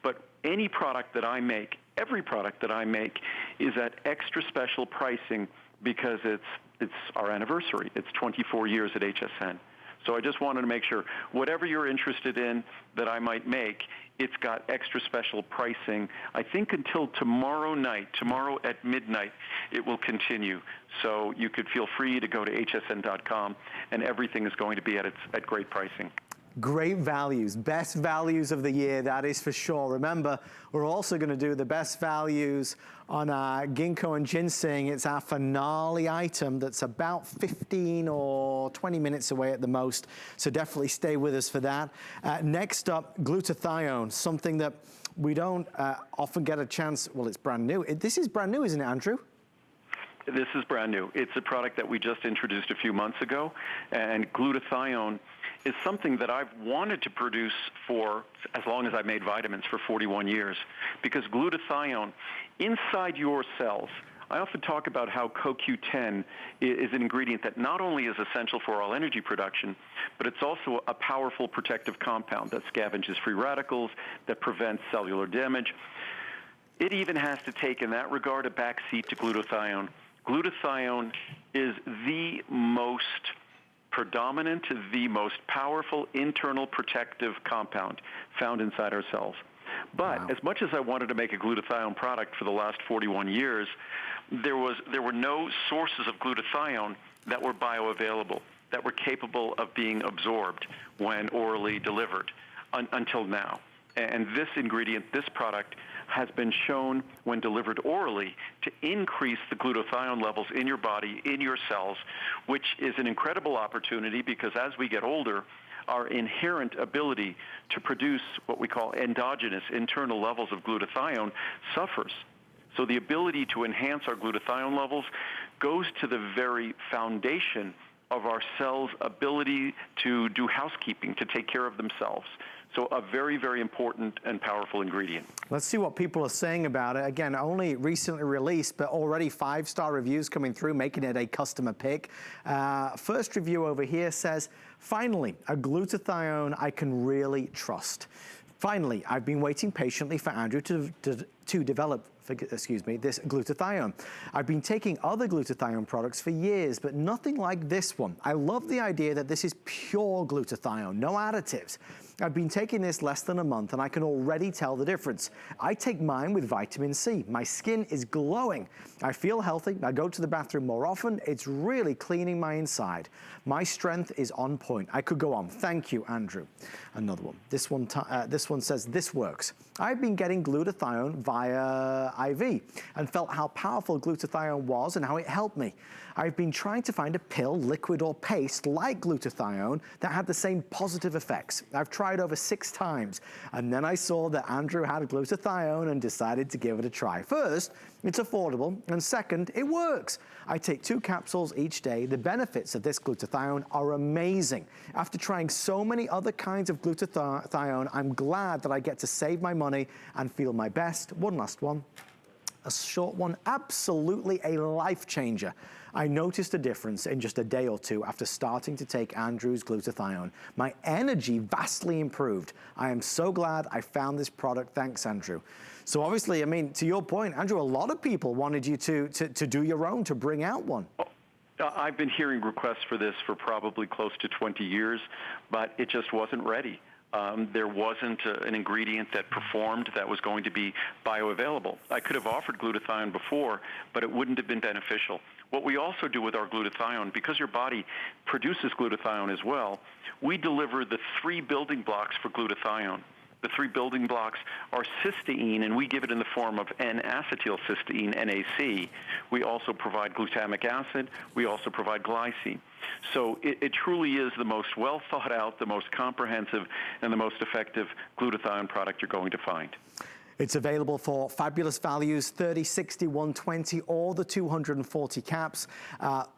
But any product that I make, every product that I make is at extra special pricing because it's our anniversary. It's 24 years at HSN. So I just wanted to make sure, whatever you're interested in that I might make, it's got extra special pricing. I think until tomorrow night, tomorrow at midnight, it will continue. So you could feel free to go to hsn.com, and everything is going to be at great pricing. Great values, best values of the year, that is for sure. Remember, we're also going to do the best values on Ginkgo and Ginseng. It's our finale item that's about 15 or 20 minutes away at the most, so definitely stay with us for that. Next up, glutathione, something that we don't often get a chance, well, it's brand new. This is brand new, isn't it, Andrew? This is brand new. It's a product that we just introduced a few months ago, and glutathione is something that I've wanted to produce for as long as I've made vitamins, for 41 years, because glutathione inside your cells, I often talk about how CoQ10 is an ingredient that not only is essential for all energy production, but it's also a powerful protective compound that scavenges free radicals, that prevents cellular damage. It even has to take, in that regard, a backseat to glutathione. Glutathione is the most predominant, the most powerful internal protective compound found inside our cells. But as much as I wanted to make a glutathione product for the last 41 years, there were no sources of glutathione that were bioavailable, that were capable of being absorbed when orally delivered until now. And this ingredient, this product, has been shown when delivered orally to increase the glutathione levels in your body, in your cells, which is an incredible opportunity because as we get older, our inherent ability to produce what we call endogenous internal levels of glutathione suffers. So the ability to enhance our glutathione levels goes to the very foundation of our cells' ability to do housekeeping, to take care of themselves. So a very, very important and powerful ingredient. Let's see what people are saying about it. Again, only recently released, but already 5-star reviews coming through, making it a customer pick. First review over here says, finally, a glutathione I can really trust. Finally, I've been waiting patiently for Andrew to develop this glutathione. I've been taking other glutathione products for years, but nothing like this one. I love the idea that this is pure glutathione, no additives. I've been taking this less than a month and I can already tell the difference. I take mine with vitamin C. My skin is glowing. I feel healthy. I go to the bathroom more often. It's really cleaning my inside. My strength is on point. I could go on. Thank you, Andrew. Another one. This one says, this works. I've been getting glutathione via IV and felt how powerful glutathione was and how it helped me. I've been trying to find a pill, liquid or paste like glutathione that had the same positive effects. I've tried over 6 times and then I saw that Andrew had glutathione and decided to give it a try. First, it's affordable, and second, it works. I take 2 capsules each day. The benefits of this glutathione are amazing. After trying so many other kinds of glutathione, I'm glad that I get to save my money and feel my best. One last one. a short one, absolutely a life changer. I noticed a difference in just a day or two after starting to take Andrew's glutathione. My energy vastly improved. I am so glad I found this product. Thanks, Andrew. So obviously, I mean, to your point, Andrew, a lot of people wanted you to do your own, to bring out one. I've been hearing requests for this for probably close to 20 years, but it just wasn't ready. There wasn't an ingredient that performed that was going to be bioavailable. I could have offered glutathione before, but it wouldn't have been beneficial. What we also do with our glutathione, because your body produces glutathione as well, we deliver the 3 building blocks for glutathione. The 3 building blocks are cysteine, and we give it in the form of N-acetylcysteine, NAC. We also provide glutamic acid. We also provide glycine. So it truly is the most well thought out, the most comprehensive, and the most effective glutathione product you're going to find. It's available for fabulous values, 30, 60, 120, or the 240 caps.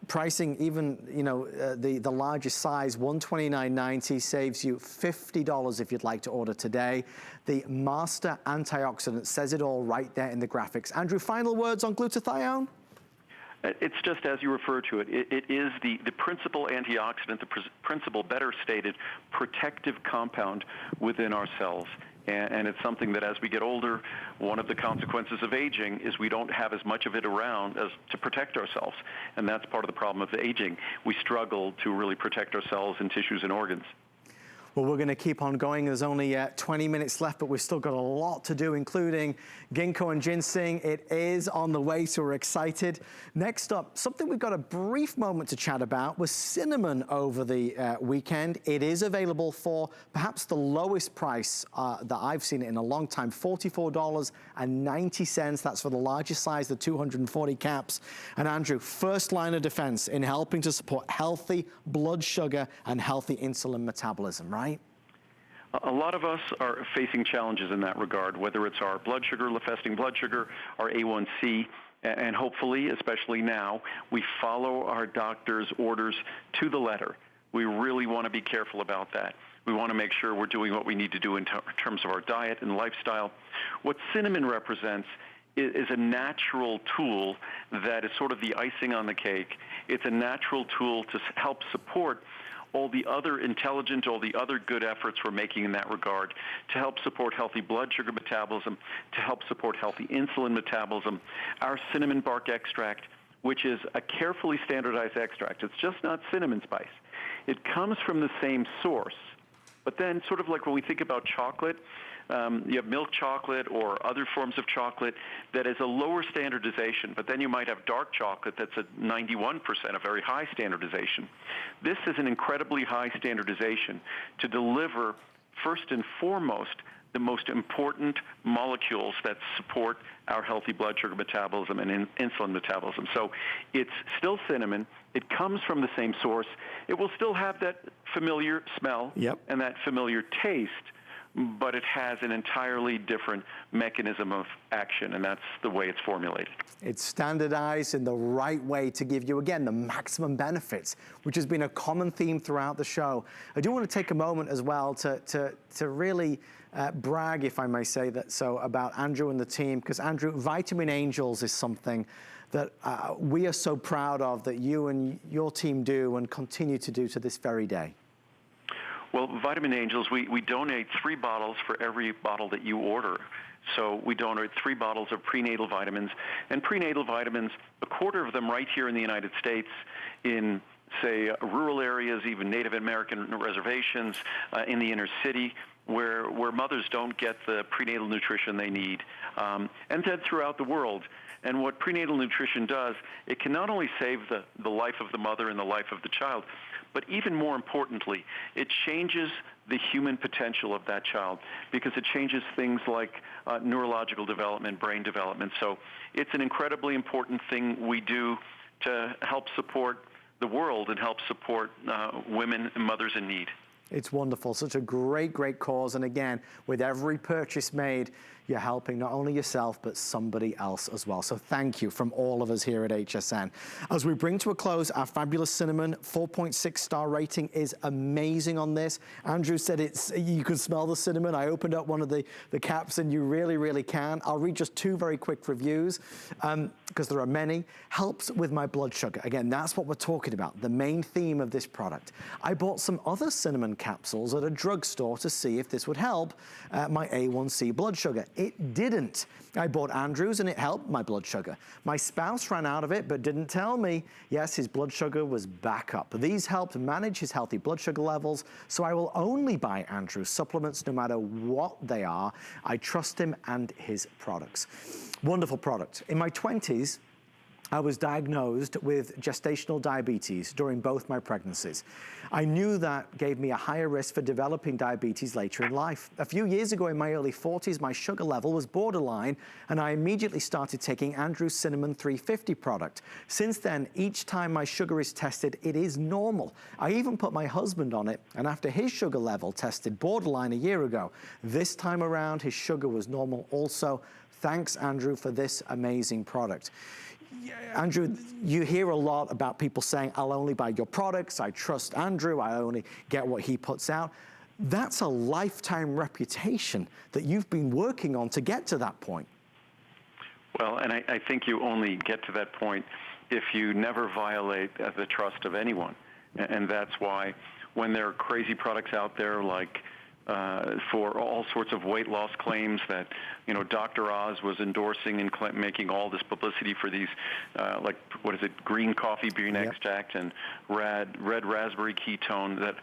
Pricing, even, you know, the largest size, $129.90, saves you $50 if you'd like to order today. The Master Antioxidant says it all right there in the graphics. Andrew, final words on glutathione? It's just as you refer to it. It is the principal antioxidant, the principal, better stated, protective compound within our cells. And it's something that as we get older, one of the consequences of aging is we don't have as much of it around as to protect ourselves. And that's part of the problem of aging. We struggle to really protect ourselves in tissues and organs. Well, we're going to keep on going. There's only 20 minutes left, but we've still got a lot to do, including ginkgo and ginseng. It is on the way, so we're excited. Next up, something we've got a brief moment to chat about was cinnamon over the weekend. It is available for perhaps the lowest price that I've seen it in a long time, $44.90. That's for the largest size, the 240 caps. And Andrew, first line of defense in helping to support healthy blood sugar and healthy insulin metabolism, right? A lot of us are facing challenges in that regard, whether it's our blood sugar, fasting blood sugar, our A1C, and hopefully, especially now, we follow our doctor's orders to the letter. We really want to be careful about that. We want to make sure we're doing what we need to do in terms of our diet and lifestyle. What cinnamon represents is a natural tool that is sort of the icing on the cake. It's a natural tool to help support all the other good efforts we're making in that regard to help support healthy blood sugar metabolism, to help support healthy insulin metabolism. Our cinnamon bark extract, which is a carefully standardized extract, it's just not cinnamon spice. It comes from the same source. But then sort of like when we think about chocolate, you have milk chocolate or other forms of chocolate that is a lower standardization, but then you might have dark chocolate that's at 91%, a very high standardization. This is an incredibly high standardization to deliver, first and foremost, the most important molecules that support our healthy blood sugar metabolism and insulin metabolism. So it's still cinnamon. It comes from the same source. It will still have that familiar smell and that familiar taste, but it has an entirely different mechanism of action, and that's the way it's formulated. It's standardized in the right way to give you, again, the maximum benefits, which has been a common theme throughout the show. I do want to take a moment as well to really brag, if I may say that so, about Andrew and the team, because Andrew, Vitamin Angels is something that we are so proud of that you and your team do and continue to do to this very day. Well, Vitamin Angels, we donate 3 bottles for every bottle that you order. So we donate 3 bottles of prenatal vitamins. And prenatal vitamins, a quarter of them right here in the United States in, say, rural areas, even Native American reservations, in the inner city, where mothers don't get the prenatal nutrition they need, and then throughout the world. And what prenatal nutrition does, it can not only save the life of the mother and the life of the child, but even more importantly, it changes the human potential of that child because it changes things like neurological development, brain development. So it's an incredibly important thing we do to help support the world and help support women and mothers in need. It's wonderful. Such a great, great cause. And again, with every purchase made, you're helping not only yourself, but somebody else as well. So thank you from all of us here at HSN. As we bring to a close our fabulous cinnamon, 4.6 star rating is amazing on this. Andrew said you could smell the cinnamon. I opened up one of the caps and you really, really can. I'll read just 2 very quick reviews because there are many. Helps with my blood sugar. Again, that's what we're talking about, the main theme of this product. I bought some other cinnamon capsules at a drugstore to see if this would help my A1C blood sugar. It didn't. I bought Andrew's and it helped my blood sugar. My spouse ran out of it but didn't tell me. Yes, his blood sugar was back up. These helped manage his healthy blood sugar levels, so I will only buy Andrew's supplements no matter what they are. I trust him and his products. Wonderful product. In my 20s, I was diagnosed with gestational diabetes during both my pregnancies. I knew that gave me a higher risk for developing diabetes later in life. A few years ago in my early 40s, my sugar level was borderline, and I immediately started taking Andrew's Cinnamon 350 product. Since then, each time my sugar is tested, it is normal. I even put my husband on it, and after his sugar level tested borderline a year ago, this time around, his sugar was normal also. Thanks, Andrew, for this amazing product. Andrew, you hear a lot about people saying, I'll only buy your products, I trust Andrew, I only get what he puts out. That's a lifetime reputation that you've been working on to get to that point. Well, and I think you only get to that point if you never violate the trust of anyone. And that's why when there are crazy products out there like for all sorts of weight loss claims that, you know, Dr. Oz was endorsing and making all this publicity for these, like, what is it, green coffee bean extract and red raspberry ketone that,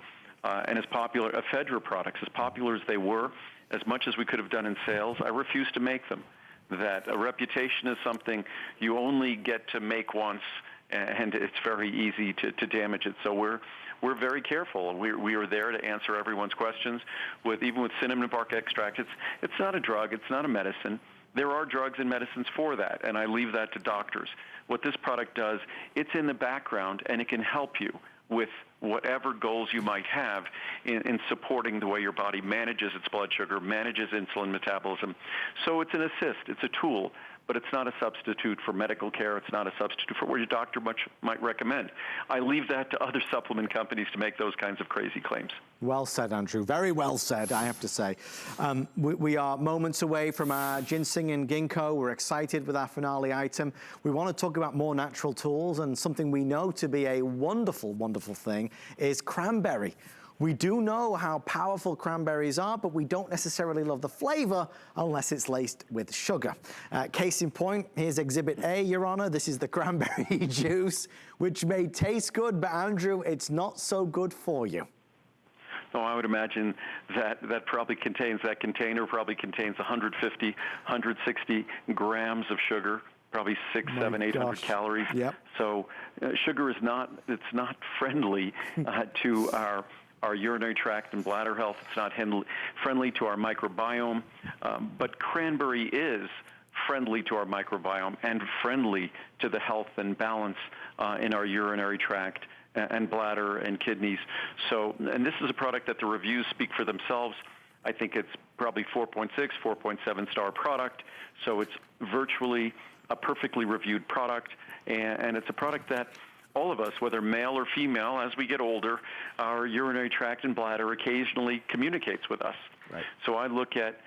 and as popular, ephedra products, as popular as they were, as much as we could have done in sales, I refuse to make them. That a reputation is something you only get to make once, and it's very easy to damage it. So we're very careful. We are there to answer everyone's questions. Even with cinnamon bark extract, it's not a drug, it's not a medicine. There are drugs and medicines for that, and I leave that to doctors. What this product does, it's in the background, and it can help you with whatever goals you might have in supporting the way your body manages its blood sugar, manages insulin metabolism. So it's an assist, it's a tool, but it's not a substitute for medical care. It's not a substitute for what your doctor might recommend. I leave that to other supplement companies to make those kinds of crazy claims. Well said, Andrew. Very well said, I have to say. We are moments away from our ginseng and ginkgo. We're excited with our finale item. We want to talk about more natural tools, and something we know to be a wonderful, wonderful thing is cranberry. We do know how powerful cranberries are, but we don't necessarily love the flavor unless it's laced with sugar. Case in point, here's Exhibit A, Your Honor. This is the cranberry juice, which may taste good, but Andrew, it's not so good for you. No, I would imagine that that container probably contains 150, 160 grams of sugar, probably 600, 700, 800 calories. Yep. So sugar is not friendly to our urinary tract and bladder health. It's not friendly to our microbiome, but cranberry is friendly to our microbiome and friendly to the health and balance in our urinary tract and bladder and kidneys. So, and this is a product that the reviews speak for themselves. I think it's probably 4.6, 4.7 star product. So it's virtually a perfectly reviewed product, and it's a product that all of us, whether male or female, as we get older, our urinary tract and bladder occasionally communicates with us. Right. So I look at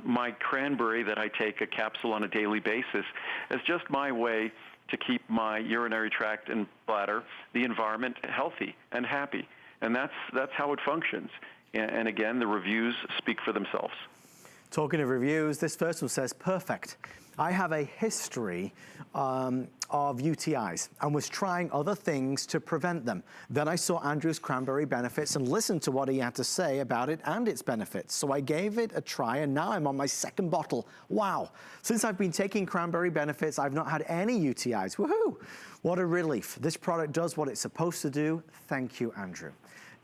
my cranberry that I take a capsule on a daily basis as just my way to keep my urinary tract and bladder, the environment, healthy and happy. And that's how it functions. And again, the reviews speak for themselves. Talking of reviews, this first one says, perfect. I have a history of UTIs and was trying other things to prevent them. Then I saw Andrew's Cranberry Benefits and listened to what he had to say about it and its benefits. So I gave it a try, and now I'm on my second bottle. Wow. Since I've been taking Cranberry Benefits, I've not had any UTIs. Woohoo! What a relief. This product does what it's supposed to do. Thank you, Andrew.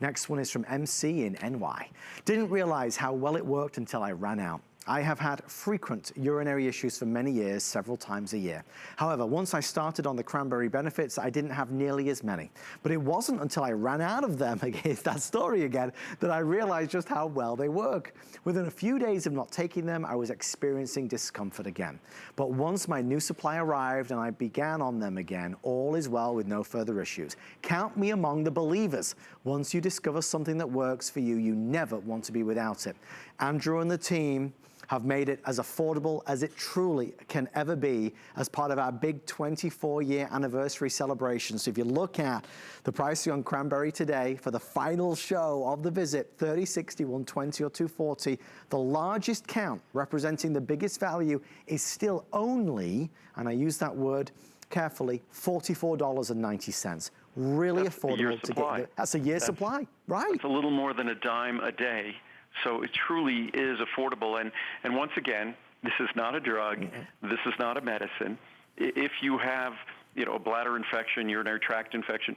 Next one is from MC in NY. Didn't realize how well it worked until I ran out. I have had frequent urinary issues for many years, several times a year. However, once I started on the Cranberry Benefits, I didn't have nearly as many. But it wasn't until I ran out of them, again, that story again, that I realized just how well they work. Within a few days of not taking them, I was experiencing discomfort again. But once my new supply arrived and I began on them again, all is well with no further issues. Count me among the believers. Once you discover something that works for you, you never want to be without it. Andrew and the team have made it as affordable as it truly can ever be as part of our big 24-year anniversary celebration. So if you look at the pricing on Cranberry today for the final show of the visit, 30, 60, 120, or 240, the largest count representing the biggest value is still only, and I use that word carefully, $44.90. Really affordable to get. That's a year's supply, right? It's a little more than a dime a day. So it truly is affordable. And once again, this is not a drug. This is not a medicine. If you have, a bladder infection, urinary tract infection,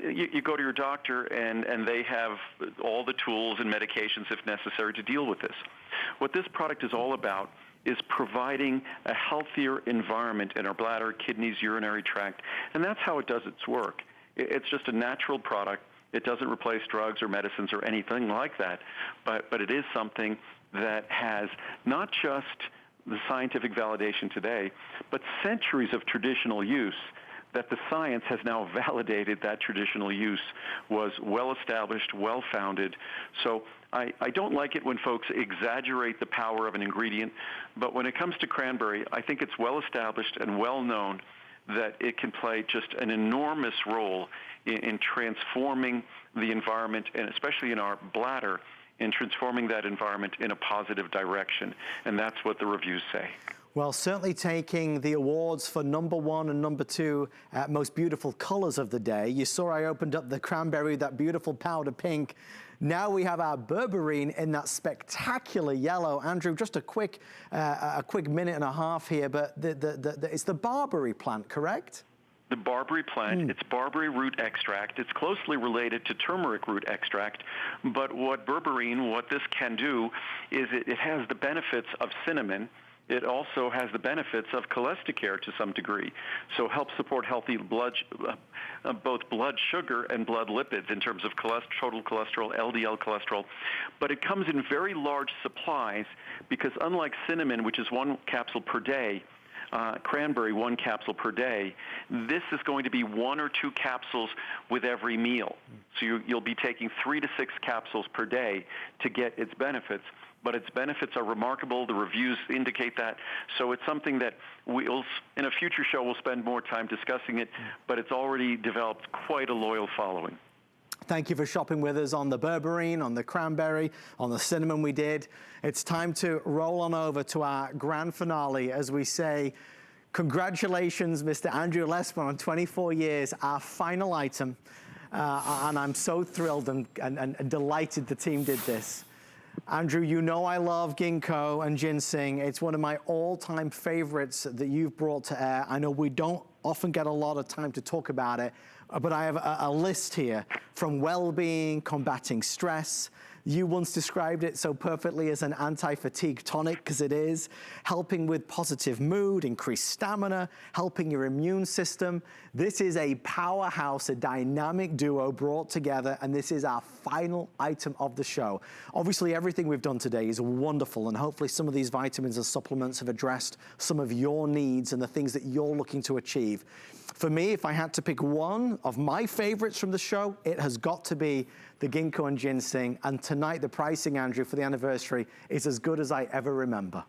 you go to your doctor and they have all the tools and medications, if necessary, to deal with this. What this product is all about is providing a healthier environment in our bladder, kidneys, urinary tract. And that's how it does its work. It's just a natural product. It doesn't replace drugs or medicines or anything like that, but it is something that has not just the scientific validation today, but centuries of traditional use that the science has now validated that traditional use was well-established, well-founded. So I don't like it when folks exaggerate the power of an ingredient, but when it comes to cranberry, I think it's well-established and well-known that it can play just an enormous role in transforming the environment, and especially in our bladder, in transforming that environment in a positive direction. And that's what the reviews say. Well, certainly taking the awards for #1 and #2 most beautiful colors of the day. You saw I opened up the cranberry, that beautiful powder pink. Now we have our berberine in that spectacular yellow. Andrew, just a quick minute and a half here, but it's the barberry plant, correct? The barberry plant, it's barberry root extract. It's closely related to turmeric root extract, but what this can do is it has the benefits of cinnamon. It also has the benefits of cholesterol to some degree, so helps support healthy blood, both blood sugar and blood lipids in terms of total cholesterol, LDL cholesterol. But it comes in very large supplies because unlike cinnamon, which is 1 capsule per day, cranberry 1 capsule per day, this is going to be 1 or 2 capsules with every meal. So you'll be taking 3 to 6 capsules per day to get its benefits. But its benefits are remarkable. The reviews indicate that. So it's something that in a future show, we'll spend more time discussing it, but it's already developed quite a loyal following. Thank you for shopping with us on the berberine, on the cranberry, on the cinnamon we did. It's time to roll on over to our grand finale as we say, congratulations, Mr. Andrew Lessman, on 24 years, our final item. And I'm so thrilled and delighted the team did this. Andrew, you know I love ginkgo and ginseng. It's one of my all-time favorites that you've brought to air. I know we don't often get a lot of time to talk about it, but I have a list here from well-being, combating stress. You once described it so perfectly as an anti-fatigue tonic, because it is, helping with positive mood, increased stamina, helping your immune system. This is a powerhouse, a dynamic duo brought together, and this is our final item of the show. Obviously, everything we've done today is wonderful, and hopefully some of these vitamins and supplements have addressed some of your needs and the things that you're looking to achieve. For me, if I had to pick one of my favorites from the show, it has got to be the ginkgo and ginseng. And tonight, the pricing, Andrew, for the anniversary is as good as I ever remember.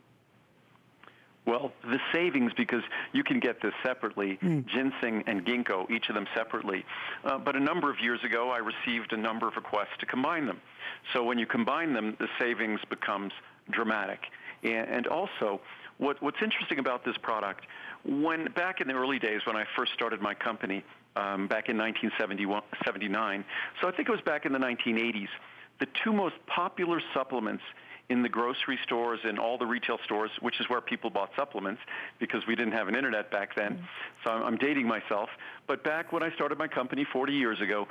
Well, the savings, because you can get this separately, ginseng and ginkgo, each of them separately. But a number of years ago, I received a number of requests to combine them. So when you combine them, the savings becomes dramatic. And also, what's interesting about this product, back in the early days when I first started my company, back in 1979, so I think it was back in the 1980s, the 2 most popular supplements in the grocery stores and all the retail stores, which is where people bought supplements because we didn't have an internet back then. So I'm dating myself. But back when I started my company 40 years ago,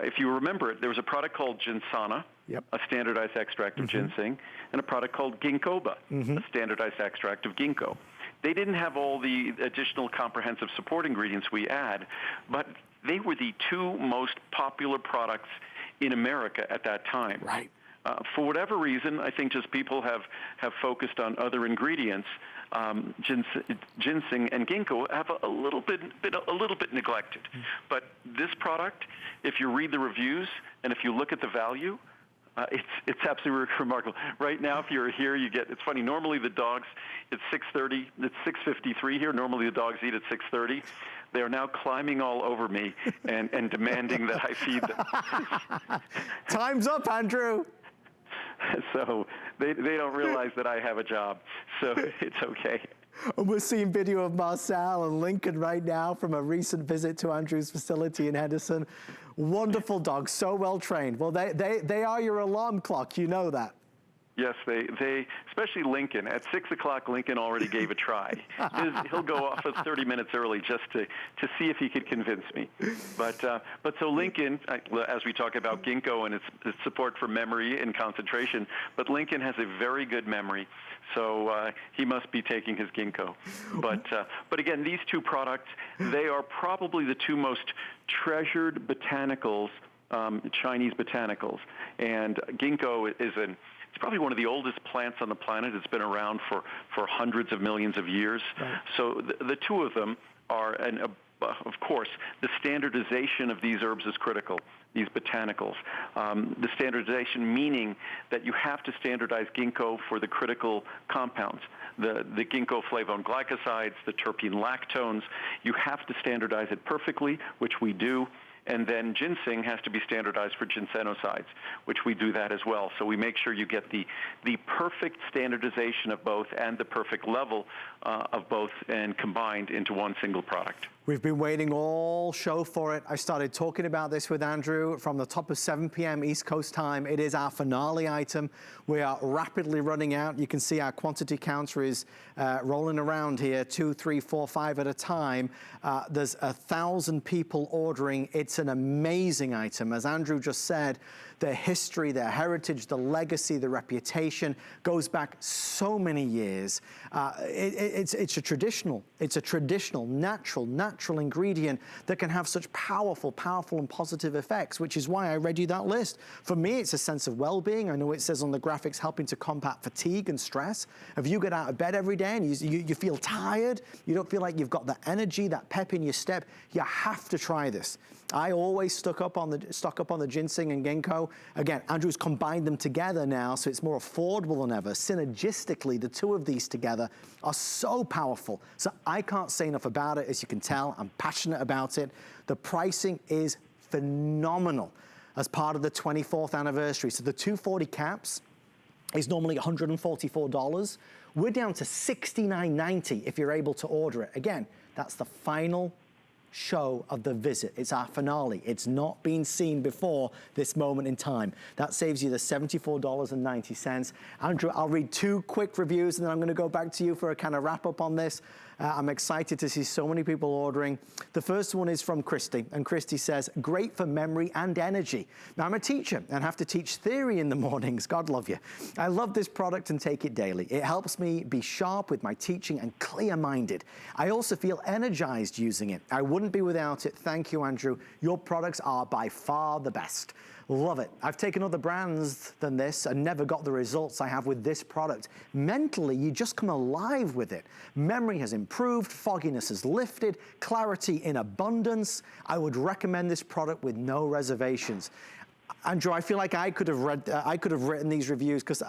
if you remember it, there was a product called Ginsana, a standardized extract of ginseng, and a product called Ginkgoba, a standardized extract of ginkgo. They didn't have all the additional comprehensive support ingredients we add, but they were the two most popular products in America at that time. Right. For whatever reason, I think just people have focused on other ingredients. Ginseng and ginkgo have a little bit neglected. But this product, if you read the reviews and if you look at the value, it's absolutely remarkable. Right now, if you're here, it's funny, normally the dogs, it's 6:30, it's 6:53 here. Normally the dogs eat at 6:30. They are now climbing all over me and demanding that I feed them. Time's up, Andrew. So they don't realize that I have a job, so it's okay. And we're seeing video of Marcel and Lincoln right now from a recent visit to Andrew's facility in Henderson. Wonderful dogs, so well trained. Well, they are your alarm clock, you know that. Yes, they especially Lincoln. At 6 o'clock, Lincoln already gave a try. He'll go off at 30 minutes early just to see if he could convince me. But so Lincoln, as we talk about ginkgo and its support for memory and concentration, but Lincoln has a very good memory, so he must be taking his ginkgo. But again, these two products, they are probably the two most treasured botanicals, Chinese botanicals, and ginkgo it's probably one of the oldest plants on the planet. It's been around for hundreds of millions of years. Right. So the two of them are, and of course, the standardization of these herbs is critical, these botanicals. The standardization meaning that you have to standardize ginkgo for the critical compounds, the ginkgo flavone glycosides, the terpene lactones. You have to standardize it perfectly, which we do. And then ginseng has to be standardized for ginsenosides, which we do that as well. So we make sure you get the perfect standardization of both and the perfect level of both and combined into one single product. We've been waiting all show for it. I started talking about this with Andrew from the top of 7 p.m. East Coast time. It is our finale item. We are rapidly running out. You can see our quantity counter is rolling around here, 2, 3, 4, 5 at a time. There's 1,000 people ordering. It's an amazing item. As Andrew just said, their history, their heritage, the legacy, the reputation goes back so many years. It's a traditional, natural ingredient that can have such powerful and positive effects, which is why I read you that list. For me, it's a sense of well-being. I know it says on the graphics helping to combat fatigue and stress. If you get out of bed every day and you feel tired, you don't feel like you've got that energy, that pep in your step, you have to try this. I always stock up on the ginseng and ginkgo. Again, Andrew's combined them together now, so it's more affordable than ever. Synergistically, the two of these together are so powerful. So I can't say enough about it. As you can tell, I'm passionate about it. The pricing is phenomenal as part of the 24th anniversary. So the 240 caps is normally $144. We're down to $69.90 if you're able to order it. Again, that's the final show of the visit. It's our finale. It's not been seen before this moment in time. That saves you the $74.90. Andrew, I'll read 2 quick reviews and then I'm going to go back to you for a kind of wrap up on this. I'm excited to see so many people ordering. The first one is from Christy, and Christy says, great for memory and energy. Now, I'm a teacher and have to teach theory in the mornings. God love you. I love this product and take it daily. It helps me be sharp with my teaching and clear-minded. I also feel energized using it. I wouldn't be without it. Thank you, Andrew. Your products are by far the best. Love it. I've taken other brands than this and never got the results I have with this product. Mentally, you just come alive with it. Memory has improved, fogginess has lifted, clarity in abundance. I would recommend this product with no reservations. Andrew, I feel like I could have written these reviews because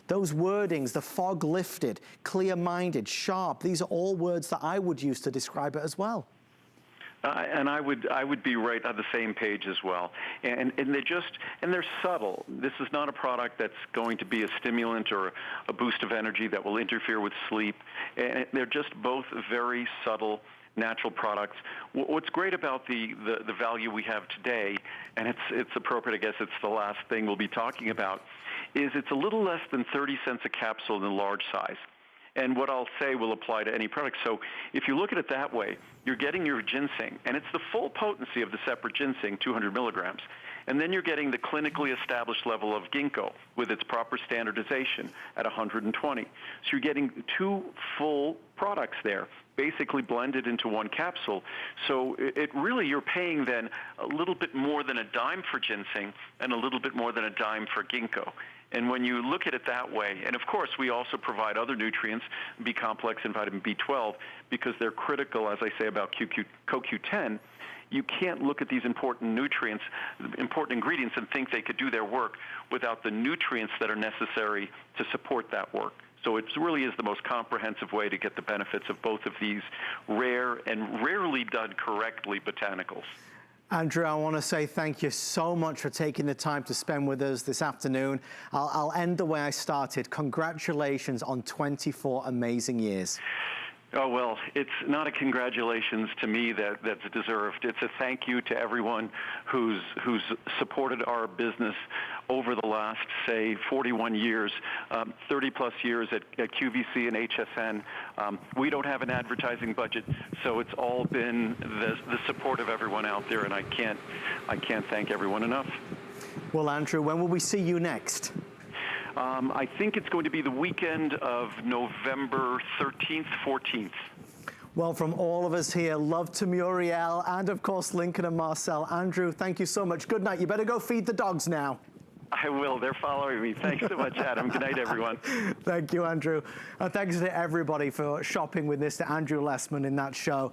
those wordings, the fog lifted, clear-minded, sharp, these are all words that I would use to describe it as well. And I would be right on the same page as well. And they're subtle. This is not a product that's going to be a stimulant or a boost of energy that will interfere with sleep. And they're just both very subtle, natural products. What's great about the value we have today, and it's appropriate, I guess it's the last thing we'll be talking about, is it's a little less than 30 cents a capsule in the large size. And what I'll say will apply to any product. So if you look at it that way, you're getting your ginseng, and it's the full potency of the separate ginseng, 200 milligrams. And then you're getting the clinically established level of ginkgo with its proper standardization at 120. So you're getting two full products there, basically blended into one capsule. So it really, you're paying then a little bit more than a dime for ginseng and a little bit more than a dime for ginkgo. And when you look at it that way, and of course we also provide other nutrients, B-complex and vitamin B12, because they're critical, as I say, about CoQ10, you can't look at these important nutrients, important ingredients, and think they could do their work without the nutrients that are necessary to support that work. So it really is the most comprehensive way to get the benefits of both of these rare and rarely done correctly botanicals. Andrew, I want to say thank you so much for taking the time to spend with us this afternoon. I'll end the way I started. Congratulations on 24 amazing years. Oh, well, it's not a congratulations to me that's deserved. It's a thank you to everyone who's supported our business over the last, say, 41 years, 30-plus years at QVC and HSN. We don't have an advertising budget, so it's all been the support of everyone out there, and I can't thank everyone enough. Well, Andrew, when will we see you next? I think it's going to be the weekend of November 13th, 14th. Well, from all of us here, love to Muriel and, of course, Lincoln and Marcel. Andrew, thank you so much. Good night. You better go feed the dogs now. I will. They're following me. Thanks so much, Adam. Good night, everyone. Thank you, Andrew. Thanks to everybody for shopping with Mr. Andrew Lessman in that show.